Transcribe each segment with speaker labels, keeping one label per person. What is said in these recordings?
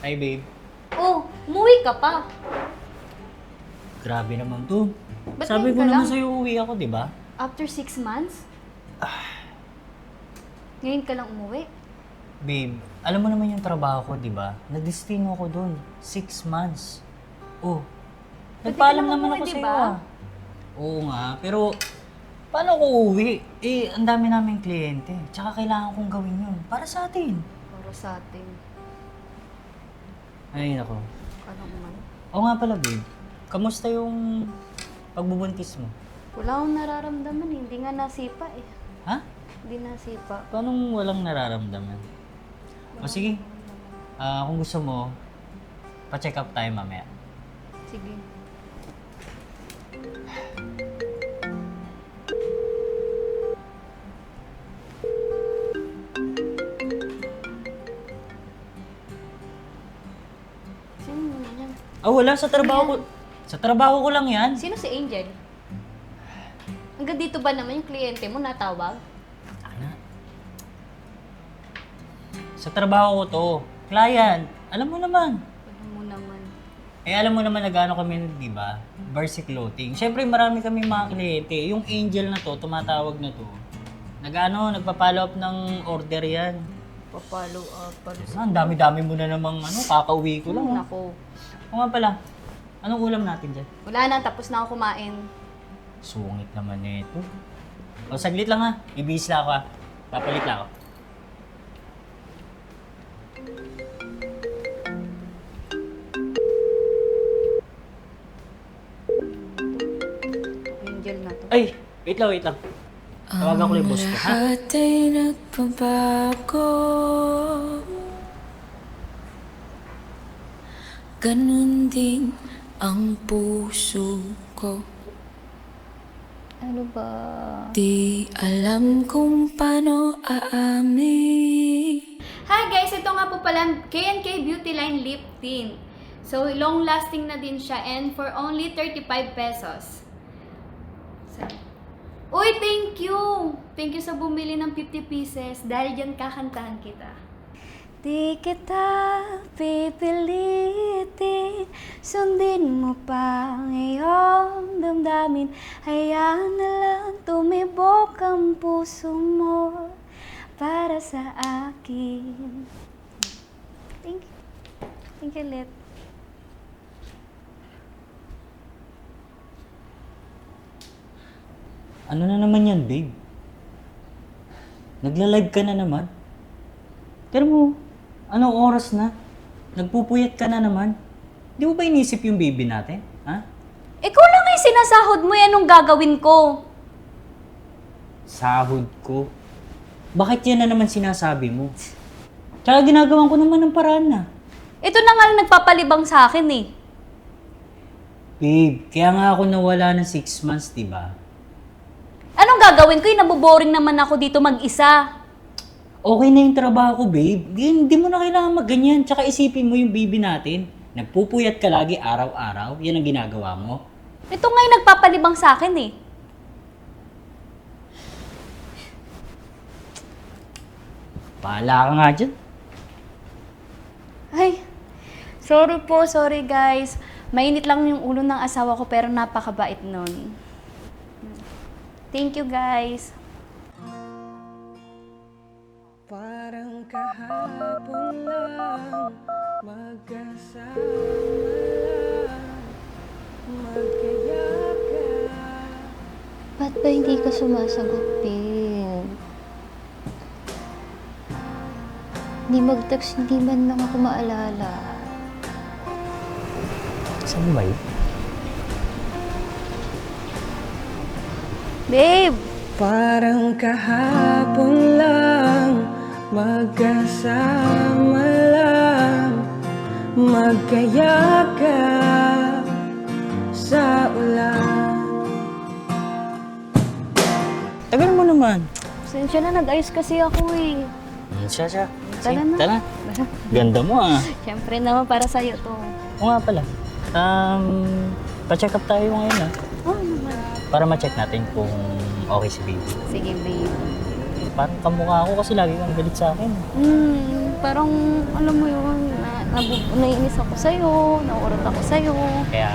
Speaker 1: Hi, babe.
Speaker 2: Oh, umuwi ka pa.
Speaker 1: Grabe naman to.
Speaker 2: Ba't
Speaker 1: Sabi
Speaker 2: ngayon
Speaker 1: ko
Speaker 2: ka
Speaker 1: naman
Speaker 2: lang?
Speaker 1: sa'yo uwi ako, di ba?
Speaker 2: After 6 months? Ngayon ka lang umuwi?
Speaker 1: Babe, alam mo naman yung trabaho ko, di ba? Nag-destino ako dun. 6 months. Oh,
Speaker 2: Pwede
Speaker 1: nagpaalam
Speaker 2: ka
Speaker 1: naman
Speaker 2: umuwi,
Speaker 1: ako
Speaker 2: di
Speaker 1: sa'yo
Speaker 2: ba?
Speaker 1: ah. Oo nga, pero paano ako uuwi? Eh, ang dami naming kliyente. Tsaka kailangan kong gawin yun. Para sa atin.
Speaker 2: Para sa atin.
Speaker 1: Ay, nako.
Speaker 2: Ano naman?
Speaker 1: Oo nga pala, babe. Kamusta yung pagbubuntis mo?
Speaker 2: Wala akong nararamdaman eh. Hindi nga nasipa eh.
Speaker 1: Ha?
Speaker 2: Hindi nasipa.
Speaker 1: Paano walang nararamdaman? O sige, kung gusto mo, pa-check up tayo mamaya.
Speaker 2: Sige. Sino naman yan?
Speaker 1: Wala. Sa trabaho ko. Sa trabaho ko lang yan.
Speaker 2: Sino si Angel? Hanggang dito ba naman yung kliyente mo natawag?
Speaker 1: Ana? Sa trabaho ko to. Client. Alam mo naman.
Speaker 2: Alam mo naman.
Speaker 1: Alam mo naman nag-ano kami, di ba? Varsity clothing. Siyempre, marami kami mga kliyente. Yung Angel na to, tumatawag na to. Nagpa-follow up ng order yan.
Speaker 2: Papalo up.
Speaker 1: Ang dami-dami mo na namang kakauwi ko lang.
Speaker 2: Nako.
Speaker 1: O nga pala, anong ulam natin dyan?
Speaker 2: Wala na, tapos na ako kumain.
Speaker 1: Sungit naman nito. O, saglit lang ha. Ibihis lang ako ha. Papalit lang ako.
Speaker 2: Angel na to.
Speaker 1: Ay! Wait lang. Tawagan ko lang yung boss ko, ha?
Speaker 3: Lahat ay nagbabago. Ganun din ang puso ko.
Speaker 2: Ano ba?
Speaker 3: Di alam kung paano aamin.
Speaker 2: Hi guys! Ito nga po pala K&K Beauty Line Lip Tint. So, long lasting na din siya and for only 35 pesos. Uy, thank you! Thank you sa bumili ng 50 pieces. Dahil dyan kakantahan kita. Di kita pipilitin, sundin mo pa ang iyong damdamin. Hayaan na lang tumibok ang puso mo para sa akin. Thank you. Thank you, Lip.
Speaker 1: Ano na naman yan, babe? Nagla-live ka na naman? Pero mo, anong oras na? Nagpupuyat ka na naman? Di mo ba inisip yung baby natin? Ha?
Speaker 2: Ikaw lang ay sinasahod mo yan anong gagawin ko.
Speaker 1: Sahod ko. Bakit yan na naman sinasabi mo? Tsaka ginagawan ko naman ng paraan na.
Speaker 2: Ito na nga lang nagpapalibang sa akin eh.
Speaker 1: Babe, kaya nga ako nawala ng 6 months, di ba?
Speaker 2: Anong gagawin ko? Naboboring naman ako dito mag-isa.
Speaker 1: Okay na yung trabaho ko, babe. Hindi mo na kailangan magganyan. Tsaka isipin mo yung baby natin. Nagpupuyat ka lagi araw-araw. Yan ang ginagawa mo.
Speaker 2: Ito nga yung nagpapalibang sa akin eh.
Speaker 1: Bahala ka nga dyan.
Speaker 2: Ay, sorry guys. Mainit lang yung ulo ng asawa ko pero napakabait nun. Thank you guys.
Speaker 4: Parang kahapon lang, magkasama lang, magkayakan.
Speaker 5: Ba't ba hindi ka sumasagot, Pin? Hindi mag-text, hindi man lang ako maalala.
Speaker 1: Saan ba yun?
Speaker 2: Babe!
Speaker 4: Parang kahapon lang, magkasama lang, magkayakan sa ulan.
Speaker 1: Tagal mo naman.
Speaker 2: Pasensya na, nag-ayos kasi ako eh.
Speaker 1: Siya.
Speaker 2: Tara na.
Speaker 1: Tara. Ganda mo ah.
Speaker 2: Siyempre naman para sa'yo to.
Speaker 1: Oo nga pala. Pa-check up tayo ngayon ah.
Speaker 2: Oh, naman.
Speaker 1: Para ma-check natin kung okay si baby.
Speaker 2: Sige, babe.
Speaker 1: Parang kamukha ako kasi lagi kang galit sa akin.
Speaker 2: Parang, alam mo yun, Naiinis ako sa'yo, naurot ako sa'yo.
Speaker 1: Kaya,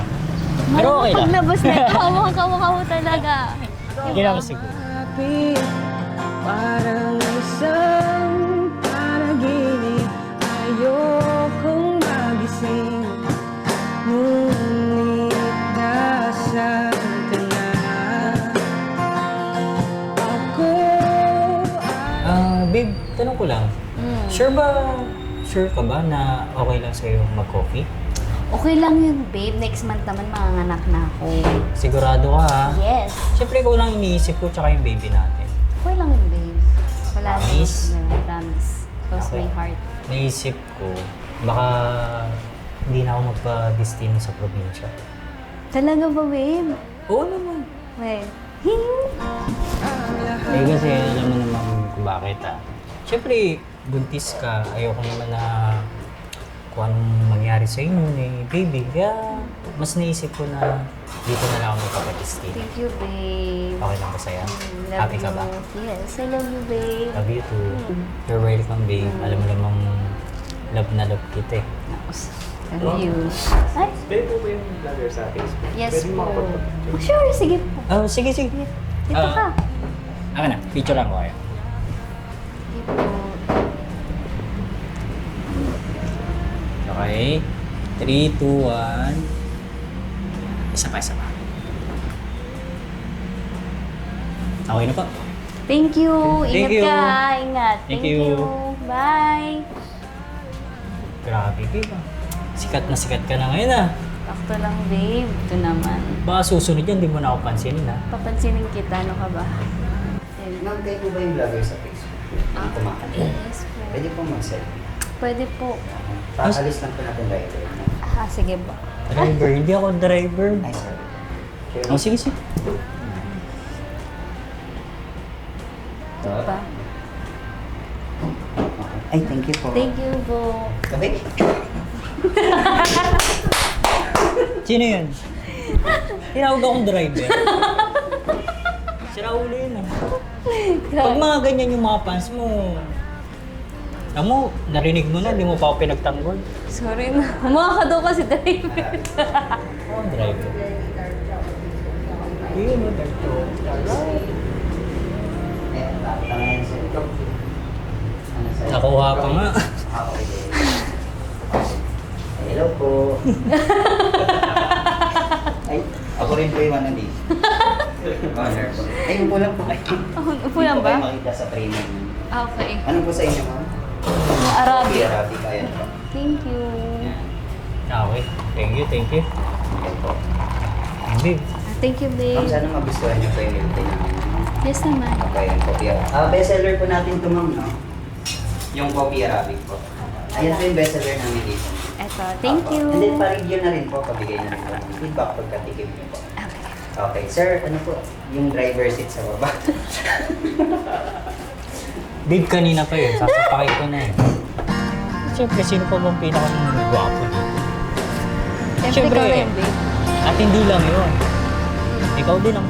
Speaker 1: pero okay lang.
Speaker 2: Paglabas na ito, kamukha mo talaga.
Speaker 1: Hindi naman siguro.
Speaker 4: Kapit, parang isang panaginip. Ayokong magising, ngunit dasal ka na. Ako
Speaker 1: Babe, tanong ko lang. Sure ka ba na okay lang sa'yo mag-coffee?
Speaker 2: Okay lang yun, babe. Next month naman manganganak na ako.
Speaker 1: Sigurado ka ha?
Speaker 2: Yes.
Speaker 1: Siyempre ikaw lang iniisip ko tsaka yung baby natin.
Speaker 2: Okay lang yun, babe. Wala na.
Speaker 1: Promise?
Speaker 2: Promise. Close
Speaker 1: Okay.
Speaker 2: my heart.
Speaker 1: Naisip ko, baka hindi na ako magpa-destino sa probinsya.
Speaker 2: Talaga ba, babe?
Speaker 1: Oo naman.
Speaker 2: Well,
Speaker 1: Eh kasi alam mo naman kung bakit Siyempre, buntis ka. Ayoko naman na kung anong mangyari sa inyo ni baby. Kaya mas naisip ko na dito na lang ako magpapadestino.
Speaker 2: thank you, babe.
Speaker 1: Okay lang ba sa'yo?
Speaker 2: Love
Speaker 1: Happy ka ba?
Speaker 2: you. Yes, I love you, babe.
Speaker 1: Love you too. You're welcome, babe. Alam mo namang love na love kita eh.
Speaker 2: Love you. Ay,
Speaker 6: Pwede po ba yung vlogger sa Facebook?
Speaker 2: yes
Speaker 6: Pwede
Speaker 2: po.
Speaker 6: makapag-picture.
Speaker 2: Oh, sure, sige po.
Speaker 1: Oh, sige, sige.
Speaker 2: Dito ka.
Speaker 1: Ako na, picture lang ko kayo.
Speaker 2: Sige po.
Speaker 1: Okay. 3, 2, 1. Isa pa, isa pa. Okay na po.
Speaker 2: Thank you.
Speaker 1: Thank
Speaker 2: Ingat
Speaker 1: you.
Speaker 2: ka. Ingat.
Speaker 1: Thank you.
Speaker 2: Bye.
Speaker 1: Grabe, babe. Sikat ka na ngayon
Speaker 2: Sakto lang, babe. Ito naman.
Speaker 1: Baka susunod yan, di mo na ako pansinin
Speaker 2: Papansinin kita. Ano ka ba?
Speaker 7: Ma'am, kayo po ba yung vlogger sa Facebook? Ang kumakanta.
Speaker 2: Yes po.
Speaker 7: Pwede po mag-selfie.
Speaker 2: Pwede po.
Speaker 7: Paalis lang po natin driver.
Speaker 2: Sige ba?
Speaker 1: Driver, hindi ako driver.
Speaker 7: Ay, sorry. Sure.
Speaker 1: Oh, sige, sige.
Speaker 2: Ito pa.
Speaker 7: Ay, thank you po.
Speaker 2: Thank you po.
Speaker 7: Okay.
Speaker 1: Sino yun? Tinawag akong driver. Sira ulo yun Pag mga ganyan yung mga fans mo, alam mo, narinig mo na, hindi mo pa ako pinagtanggol.
Speaker 2: Sorry na. Humawa ka daw kasi driver.
Speaker 1: Oh, driver. Yun, mo, driver.
Speaker 7: Eh, tangan sa ito. Ano sa'yo?
Speaker 1: Nakuha pa nga.
Speaker 7: Okay. Hello po. Ay, ako rin po yung ano di. Honor po. Ay, upo lang po kayo.
Speaker 2: Upo lang
Speaker 7: Hindi po
Speaker 2: ba?
Speaker 7: kayo makita sa training.
Speaker 2: Okay.
Speaker 7: Ano po sa inyo, ma'am?
Speaker 2: Arabic.
Speaker 7: Arabic, ayan po.
Speaker 2: Thank you.
Speaker 1: Okay, thank you, thank you.
Speaker 7: Ayan po.
Speaker 1: Babe,
Speaker 2: Thank you,
Speaker 7: Ma'am,
Speaker 2: babe.
Speaker 7: sana magustuhan niyo po yung milk tea namin.
Speaker 2: Yes naman.
Speaker 7: Okay, yung coffee Arabic. Bestseller po natin ito, ma'am, no? Yung coffee Arabic po. Ayan po yung bestseller namin dito.
Speaker 2: Eto, thank
Speaker 7: Apo.
Speaker 2: you.
Speaker 7: And then, pa-review na rin po, pabigay na rin po ng feedback pagkatikim niyo po. Okay, sir, ano po? Yung driver seat sa baba.
Speaker 1: babe kanina pa yun, sasapakay ko na Siyempre, sino pa bang pinaka-gwapo dito?
Speaker 2: Siyempre, ikaw na yun, babe.
Speaker 1: At hindi lang yun. Ikaw din ang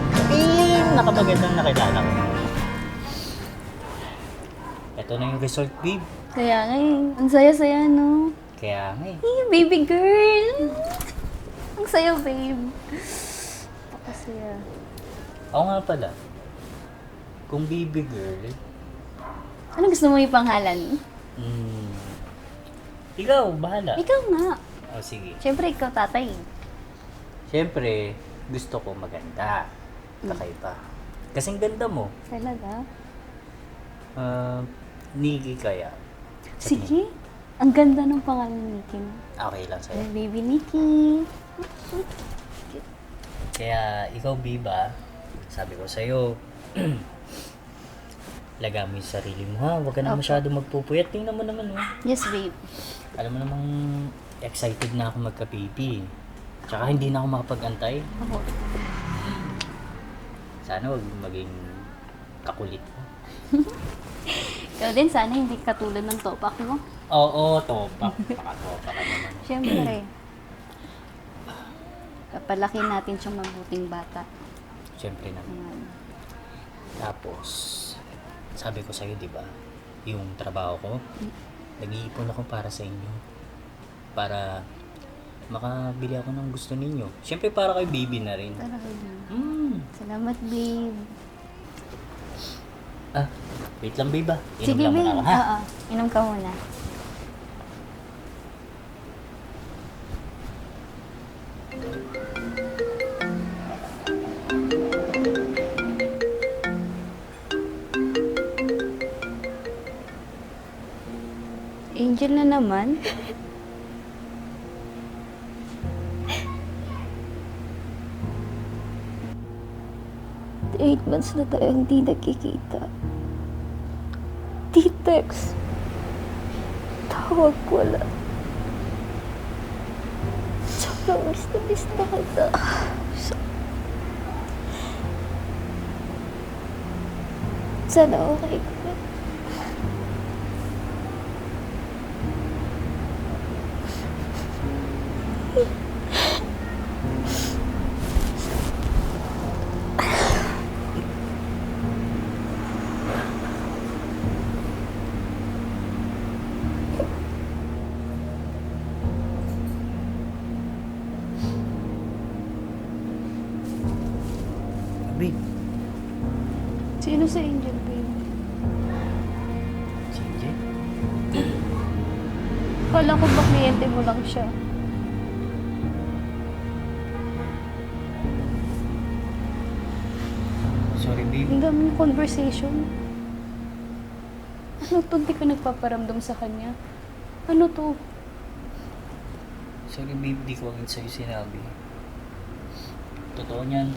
Speaker 1: nakamagandang nakilala ko. Ito na yung result, babe.
Speaker 2: Kaya nga eh. Ang saya-saya, no?
Speaker 1: Kaya nga
Speaker 2: Baby girl! Ang saya, babe. Pakasaya.
Speaker 1: Oo nga pala. Kung baby girl,
Speaker 2: Ano gusto mo yung pangalan?
Speaker 1: ikaw, bahala.
Speaker 2: Ikaw nga.
Speaker 1: O sige.
Speaker 2: Siyempre, ikaw tatay.
Speaker 1: Siyempre, gusto ko maganda. Kakaiba. Kasing ganda mo.
Speaker 2: Talaga?
Speaker 1: Niki kaya.
Speaker 2: Sige. Ang ganda ng pangalan ni Nikki.
Speaker 1: Okay lang sa'yo.
Speaker 2: Ay, baby Nikki.
Speaker 1: Kaya ikaw, Biba, sabi ko sa'yo, laga mo yung sarili mo ha. Huwag ka na
Speaker 2: Opo.
Speaker 1: masyado magpupuyat. Tingnan mo naman
Speaker 2: Yes, babe.
Speaker 1: Alam mo namang excited na ako magka-baby. Tsaka hindi na ako makapag-antay.
Speaker 2: Ako.
Speaker 1: Sana huwag maging kakulit mo.
Speaker 2: Ikaw din, sana hindi katulad ng topak mo.
Speaker 1: Oo, topak. Pakatopak ka naman.
Speaker 2: Siyempre. Kapalaki natin siyang mabuting bata.
Speaker 1: Siyempre naman.
Speaker 2: Ayan.
Speaker 1: Tapos, sabi ko sa'yo, di ba? Yung trabaho ko, nag-iipon ako para sa inyo. para makabili ako ng gusto ninyo. Siyempre para kay baby na rin.
Speaker 2: Para kayo.
Speaker 1: Mm.
Speaker 2: Salamat, babe.
Speaker 1: Ah, wait lang babe ah. Inom
Speaker 2: Sige,
Speaker 1: lang
Speaker 2: babe.
Speaker 1: muna ako, ha?
Speaker 2: Oo, inom ka muna. Angel na naman.
Speaker 5: 8 months na tayo hindi nagkikita. Di text. Tawag wala. Sobrang miss na kita. Sana okay ka.
Speaker 1: Babe,
Speaker 2: Sino si Angel, babe?
Speaker 1: si Angel?
Speaker 2: Kala ko ba kliyente mo lang siya?
Speaker 1: Sorry babe.
Speaker 2: Ang dami ng conversation. Ano to? Di ka nagpaparamdam sa kanya? Ano to?
Speaker 1: Sorry babe, di ko agad sa'yo sinabi. Totoo niyan.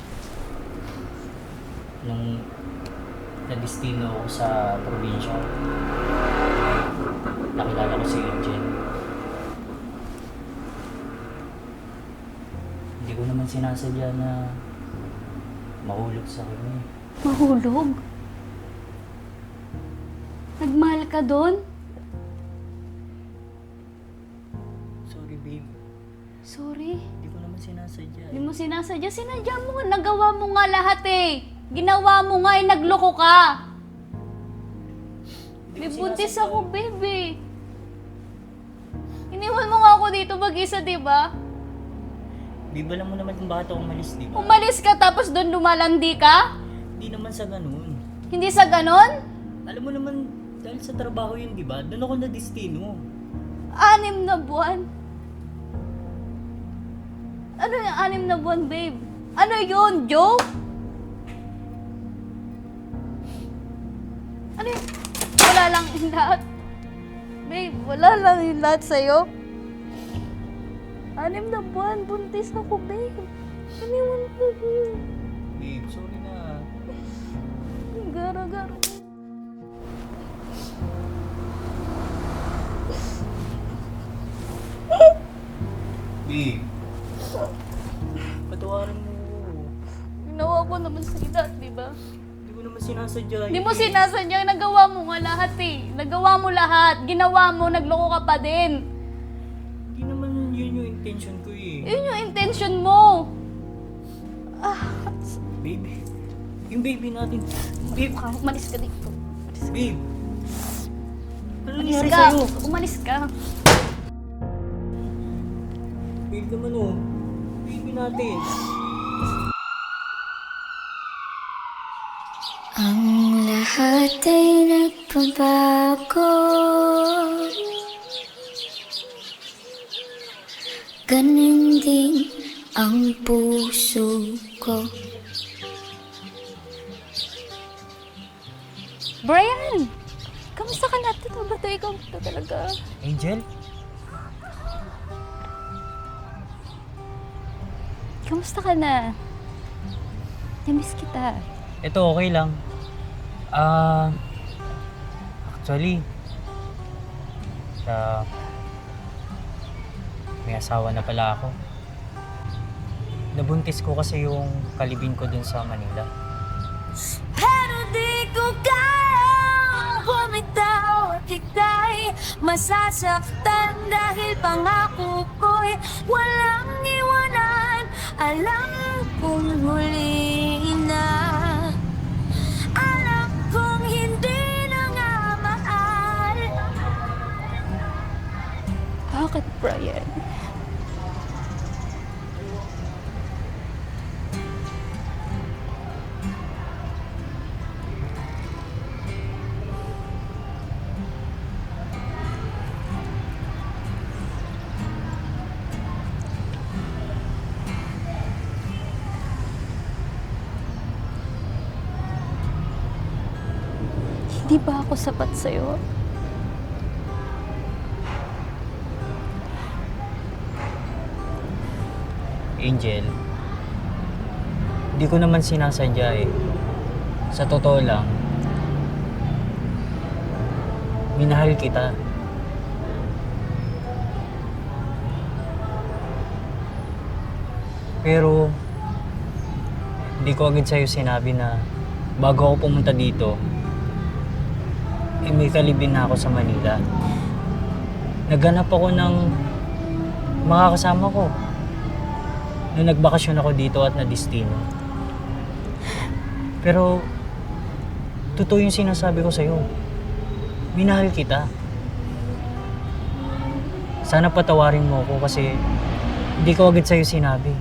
Speaker 1: Nung nadistino ako sa probinsya, nakilala ko si Angel. Hindi ko naman sinasadya na mahulog sa kanya.
Speaker 2: Mahulog? Nagmahal ka doon?
Speaker 1: Sorry babe,
Speaker 2: Sorry.
Speaker 1: hindi ko naman sinasadya.
Speaker 2: Hindi mo sinasadya. Sinadya mo nga. Nagawa mo nga lahat eh. Ginawa mo nga eh. Nagloko ka.
Speaker 1: Hindi
Speaker 2: May
Speaker 1: ko
Speaker 2: buntis
Speaker 1: sinasadya.
Speaker 2: ako, baby. Iniwan mo nga ako dito mag-isa, di ba?
Speaker 1: Babe, alam mo naman kung bakit ako umalis, di ba?
Speaker 2: Umalis ka tapos doon lumalandi ka?
Speaker 1: Hindi naman sa ganun.
Speaker 2: Hindi sa ganon?
Speaker 1: Alam mo naman, dahil sa trabaho yun, di ba? Doon ako nadistino.
Speaker 2: 6 na buwan. Ano yung 6 na buwan, babe? Ano yun? Joke? Ano yun? Wala lang yung lahat. Babe, wala lang yung lahat sa'yo. 6 na buwan. Buntis ako, babe. Iniwan ko.
Speaker 1: Babe, sorry na.
Speaker 2: Gara-gara.
Speaker 1: Babe, patawarin mo.
Speaker 2: Ginawa ko naman sa lahat, di ba?
Speaker 1: Hindi ko naman sinasadya.
Speaker 2: Hindi mo sinasadya, nagawa mo nga lahat eh. Nagawa mo lahat. Ginawa mo, nagloko ka pa din.
Speaker 1: Hindi naman yun yung intention ko eh.
Speaker 2: Yun yung intention mo.
Speaker 1: Babe, yung baby natin. Babe,
Speaker 2: Umalis ka dito.
Speaker 1: babe. Ano
Speaker 2: Umalis
Speaker 1: nangyari
Speaker 2: ka.
Speaker 1: sa'yo?
Speaker 2: Umalis ka.
Speaker 1: Babe naman oh. Baby natin.
Speaker 3: Ang lahat ay nagbabago. Ganun din ang puso ko.
Speaker 2: Brian! Kamusta ka na? Totoo ba ito? Ikaw ito talaga.
Speaker 1: Angel?
Speaker 2: Kamusta ka na? Namiss kita.
Speaker 1: Ito okay lang. Actually, may asawa na pala ako. Nabuntis ko kasi yung kalibin ko dun sa Manila.
Speaker 3: Pero di ko kaya bumitaw at ika'y masasaktan dahil pangako ko'y walang iwanan. Alam kong huli na, alam kong hindi na nga mahal.
Speaker 2: Bakit, Brian? Hindi ba ako sapat sa'yo?
Speaker 1: Angel, hindi ko naman sinasadya eh. Sa totoo lang, minahal kita. Pero, hindi ko agad sa'yo sinabi na bago ako pumunta dito, may kalibin na ako sa Manila. Naghanap ako ng makakasama ko. Nung nagbakasyon ako dito at na-destino. Pero, totoo yung sinasabi ko sa'yo. Minahal kita. Sana patawarin mo ako kasi hindi ko agad sa'yo sinabi.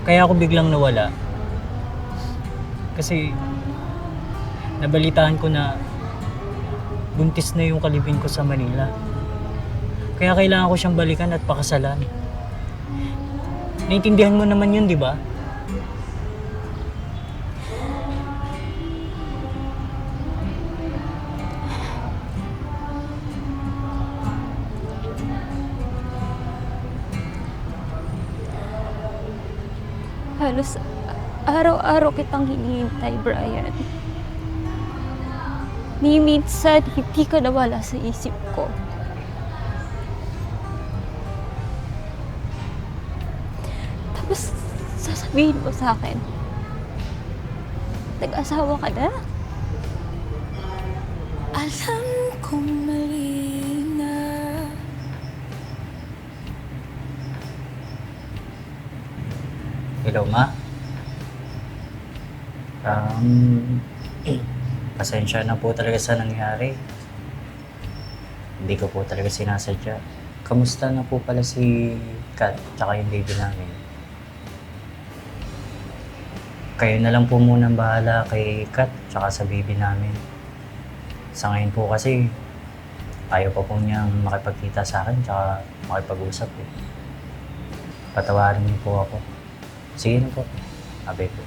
Speaker 1: Kaya ako biglang nawala. Kasi, nabalitaan ko na buntis na yung kalibin ko sa Manila. Kaya kailangan ko siyang balikan at pakasalan. Naintindihan mo naman yun, di ba?
Speaker 2: Halos araw-araw kitang hinihintay, Brian. Ni minsan, hindi ka nawala sa isip ko. Tapos, sasabihin mo sa akin, nag-asawa ka na?
Speaker 3: Alam kong mali na.
Speaker 1: Hello, Ma? Pasensya na po talaga sa nangyari. Hindi ko po talaga sinasadya. Kamusta na po pala si Kat tsaka yung baby namin? Kayo na lang po munang bahala kay Kat tsaka sa baby namin. Sa ngayon po kasi, ayaw pa po niyang makipagkita sa akin tsaka makipag-usap eh. Patawarin niyo po ako. Sige na po. Abay po.